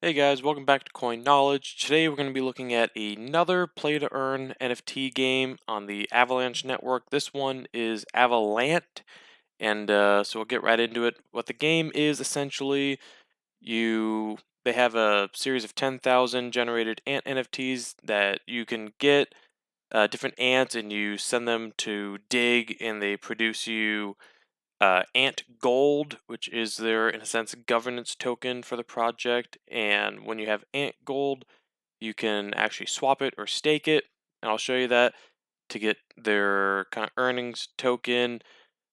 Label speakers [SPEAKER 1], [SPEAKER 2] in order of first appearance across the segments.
[SPEAKER 1] Hey guys, welcome back to Coin Knowledge. Today we're going to be looking at another play to earn NFT game on the Avalanche network. This one is Avalant, and so we'll get right into it. What the game is essentially, they have a series of 10,000 generated ant NFTs that you can get different ants, and you send them to dig, and they produce you Ant Gold, which is their, in a sense, governance token for the project. And when you have Ant Gold, you can actually swap it or stake it. And I'll show you that to get their kind of earnings token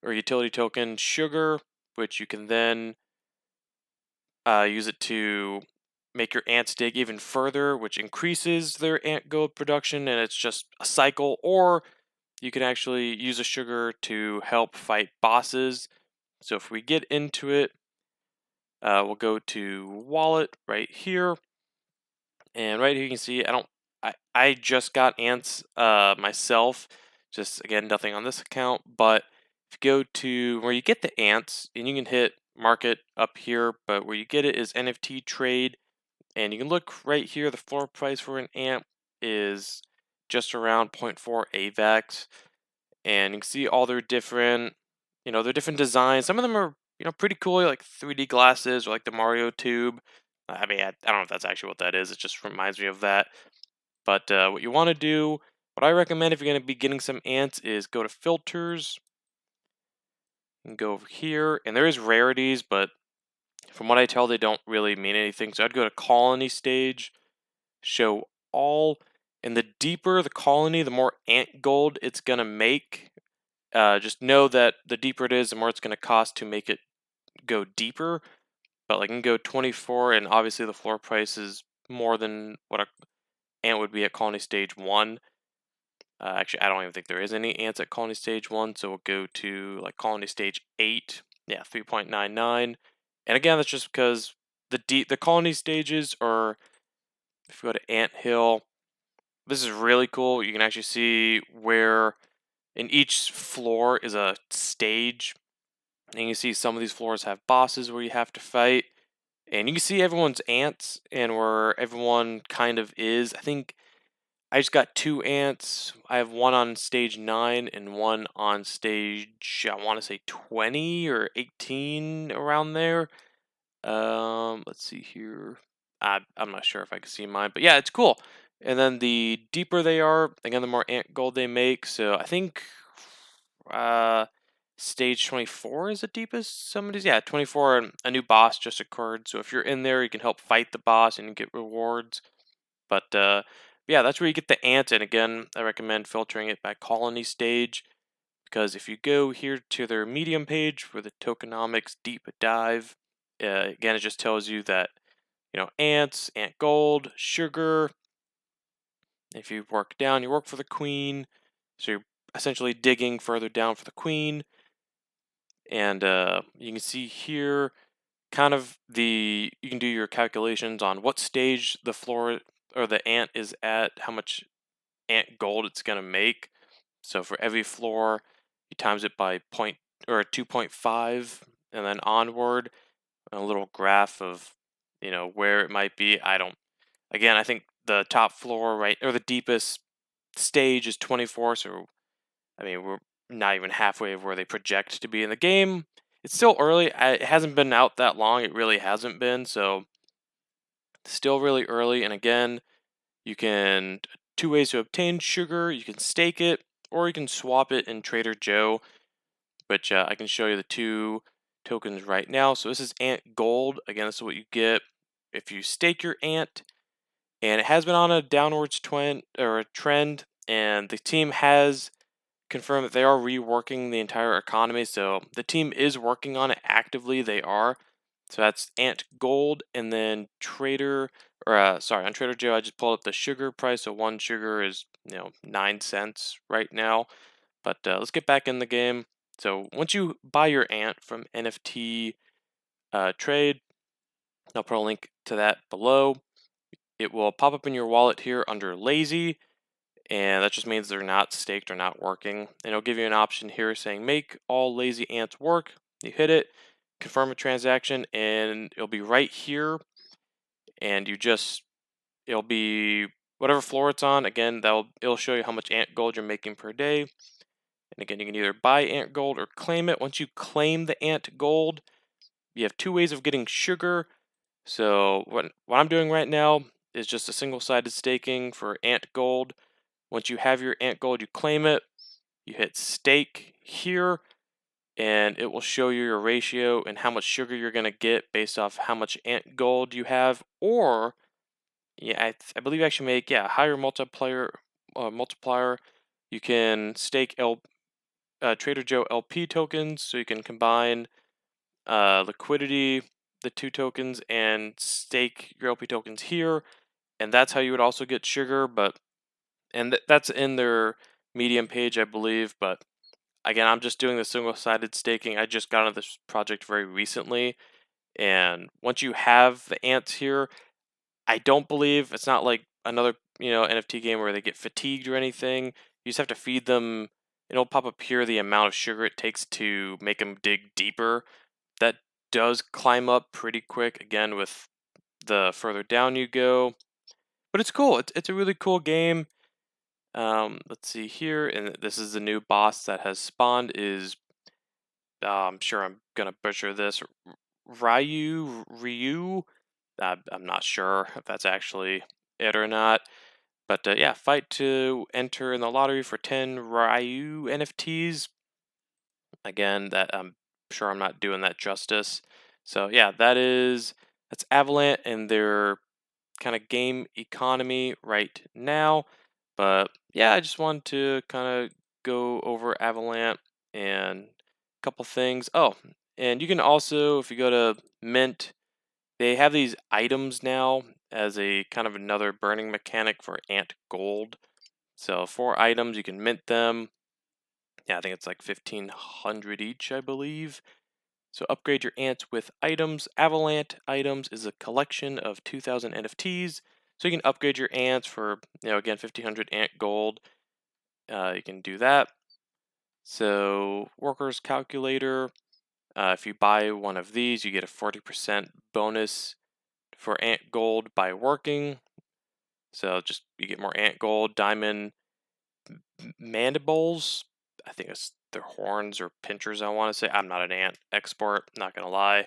[SPEAKER 1] or utility token, Sugar, which you can then use it to make your ants dig even further, which increases their ant gold production. And it's just a cycle. Or you can actually use a sugar to help fight bosses. So if we get into it, we'll go to wallet right here, and right here you can see I just got ants myself. Just again, nothing on this account, but if you go to where you get the ants, and you can hit market up here, but where you get it is NFT trade, and you can look right here. The floor price for an ant is just around zero point 0.4 AVAX, and you can see all their different, their different designs. Some of them are, pretty cool, like 3D glasses or like the Mario tube. I mean, I don't know if that's actually what that is. It just reminds me of that. But what you want to do, what I recommend if you're going to be getting some ants, is go to filters and go over here. And there is rarities, but from what I tell, they don't really mean anything. So I'd go to colony stage, show all, and the deeper the colony, the more ant gold it's going to make. Just know that the deeper it is, the more it's going to cost to make it go deeper. But like, I can go 24, and obviously the floor price is more than what a ant would be at colony stage 1. Actually, I don't even think there is any ants at colony stage 1, so we'll go to like colony stage 8. Yeah, 3.99. And again, that's just because the colony stages are, if you go to ant hill, this is really cool. You can actually see where in each floor is a stage. And you can see some of these floors have bosses where you have to fight. And you can see everyone's ants and where everyone kind of is. I think I just got 2 ants. I have one on stage 9 and one on stage, I want to say 20 or 18, around there. Let's see here. I'm not sure if I can see mine, but yeah, it's cool. And then the deeper they are, again, the more ant gold they make. So I think uh, stage 24 is the deepest. Somebody's, yeah, 24. And a new boss just occurred. So if you're in there, you can help fight the boss and you get rewards. But yeah, that's where you get the ants. And again, I recommend filtering it by colony stage, because if you go here to their medium page for the tokenomics deep dive, again, it just tells you that, ants, ant gold, sugar. If you work down, you work for the queen. So you're essentially digging further down for the queen. And you can see here kind of you can do your calculations on what stage the floor or the ant is at, how much ant gold it's going to make. So for every floor, you times it by 2.5, and then onward, a little graph of, where it might be. I think the top floor, right, or the deepest stage is 24. So, I mean, we're not even halfway of where they project to be in the game. It's still early. It hasn't been out that long. It really hasn't been. So, still really early. And again, you can, 2 ways to obtain sugar. You can stake it, or you can swap it in Trader Joe, which I can show you the 2 tokens right now. So this is Ant Gold. Again, this is what you get if you stake your ant. And it has been on a downwards trend, and the team has confirmed that they are reworking the entire economy. So the team is working on it actively. They are. So that's Ant Gold, and then on Trader Joe, I just pulled up the sugar price. So 1 sugar is 9 cents right now. But let's get back in the game. So once you buy your ant from NFT trade, I'll put a link to that below. It will pop up in your wallet here under lazy, and that just means they're not staked or not working. And it'll give you an option here saying make all lazy ants work. You hit it, confirm a transaction, and it'll be right here. and it'll be whatever floor it's on. Again, it'll show you how much ant gold you're making per day. And again, you can either buy ant gold or claim it. Once you claim the ant gold, you have two ways of getting sugar. So what I'm doing right now is just a single-sided staking for ant gold. Once you have your ant gold, you claim it. You hit stake here, and it will show you your ratio and how much sugar you're going to get based off how much ant gold you have. Or yeah, I believe you actually make a higher multiplier. You can stake Trader Joe LP tokens, so you can combine liquidity, the two tokens, and stake your LP tokens here, and that's how you would also get sugar. But that's in their Medium page, I believe. But again, I'm just doing the single-sided staking. I just got into this project very recently, and once you have the ants here, I don't believe it's not like another NFT game where they get fatigued or anything. You just have to feed them. It'll pop up here the amount of sugar it takes to make them dig deeper. That does climb up pretty quick, again, with the further down you go. But it's cool. It's a really cool game. Let's see here, and this is the new boss that has spawned. Is I'm sure I'm gonna butcher this. Ryu. I'm not sure if that's actually it or not. But yeah, fight to enter in the lottery for 10 Ryu NFTs. Again, that I'm sure I'm not doing that justice. So yeah, that's Avalant and their kind of game economy right now. But yeah, I just wanted to kind of go over Avalant and a couple things. Oh, and you can also, if you go to Mint, they have these items now as a kind of another burning mechanic for Ant Gold. So 4 items, you can mint them. Yeah, I think it's like 1,500 each, I believe. So upgrade your ants with items. Avalant items is a collection of 2,000 NFTs. So you can upgrade your ants for, again, 1,500 ant gold. You can do that. So workers calculator. If you buy one of these, you get a 40% bonus for ant gold by working. So just you get more ant gold. Diamond mandibles. I think it's their horns or pinchers, I want to say. I'm not an ant expert, not going to lie.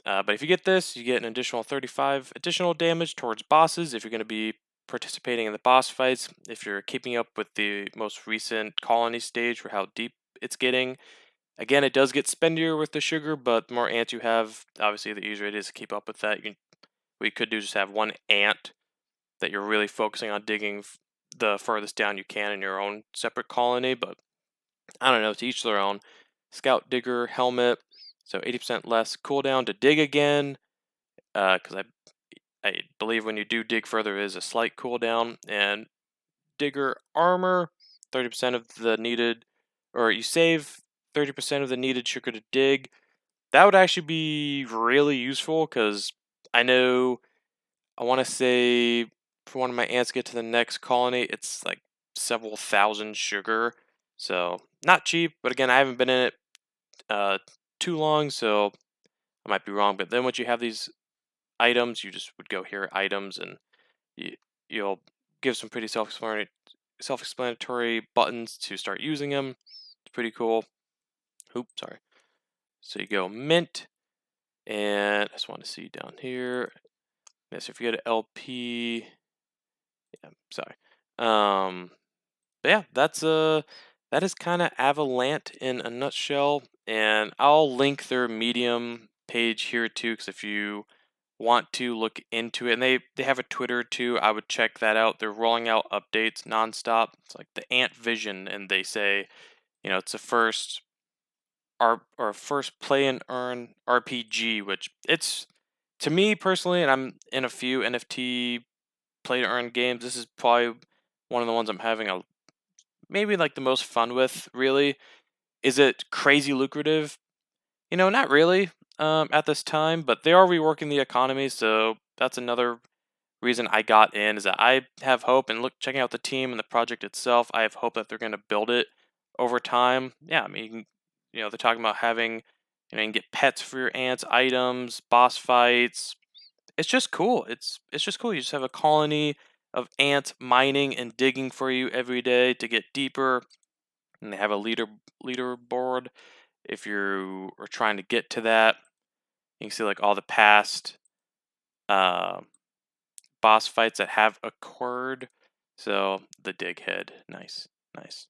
[SPEAKER 1] But if you get this, you get an additional 35 additional damage towards bosses if you're going to be participating in the boss fights. If you're keeping up with the most recent colony stage for how deep it's getting. Again, it does get spendier with the sugar, but the more ants you have, obviously the easier it is to keep up with that. What you could do is just have one ant that you're really focusing on digging the furthest down you can in your own separate colony, but I don't know, to each their own. Scout Digger helmet, so 80% less cooldown to dig again, because I believe when you do dig further, there is a slight cooldown. And Digger armor, 30% of the needed, or you save 30% of the needed sugar to dig. That would actually be really useful because I know I want to say for one of my ants to get to the next colony, it's like several thousand sugar. So not cheap, but again, I haven't been in it too long, so I might be wrong. But then once you have these items, you just would go here, items, and you, you'll give some pretty self-explanatory buttons to start using them. It's pretty cool. Oops, sorry. So you go mint, and I just want to see down here. Yes, if you go to LP, yeah, sorry. But yeah, that is kind of Avalant in a nutshell, and I'll link their Medium page here too, because if you want to look into it, and they have a Twitter too, I would check that out. They're rolling out updates nonstop. It's like the Ant Vision, and they say, it's the first first play and earn RPG, which it's to me personally, and I'm in a few NFT play to earn games. This is probably one of the ones I'm having maybe like the most fun with, really. Is it crazy lucrative? Not really at this time, but they are reworking the economy, so that's another reason I got in, is that I have hope, and checking out the team and the project itself, I have hope that they're going to build it over time. Yeah, I mean, they're talking about having, you can get pets for your ants, items, boss fights, It's just cool. It's just cool. You just have a colony of ants mining and digging for you every day to get deeper, and they have a leaderboard if you are trying to get to that. You can see like all the past uh, boss fights that have occurred. So the dig head, nice, nice.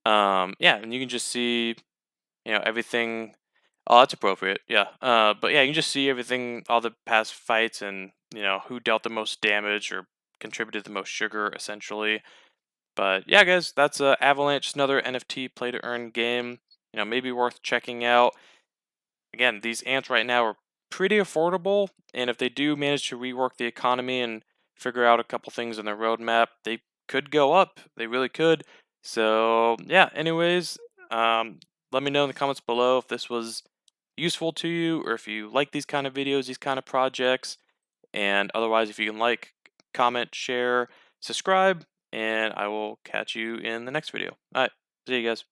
[SPEAKER 1] Yeah, and you can just see, everything. Oh, that's appropriate. Yeah. But yeah, you can just see everything, all the past fights, and who dealt the most damage or contributed the most sugar, essentially. But yeah, guys, that's Avalanche, just another NFT play to earn game. Maybe worth checking out. Again, these ants right now are pretty affordable, and if they do manage to rework the economy and figure out a couple things on their roadmap, they could go up. They really could. So yeah. Anyways, um, let me know in the comments below if this was useful to you or if you like these kind of videos, these kind of projects. And otherwise, if you can like, comment, share, subscribe, and I will catch you in the next video. All right, see you guys.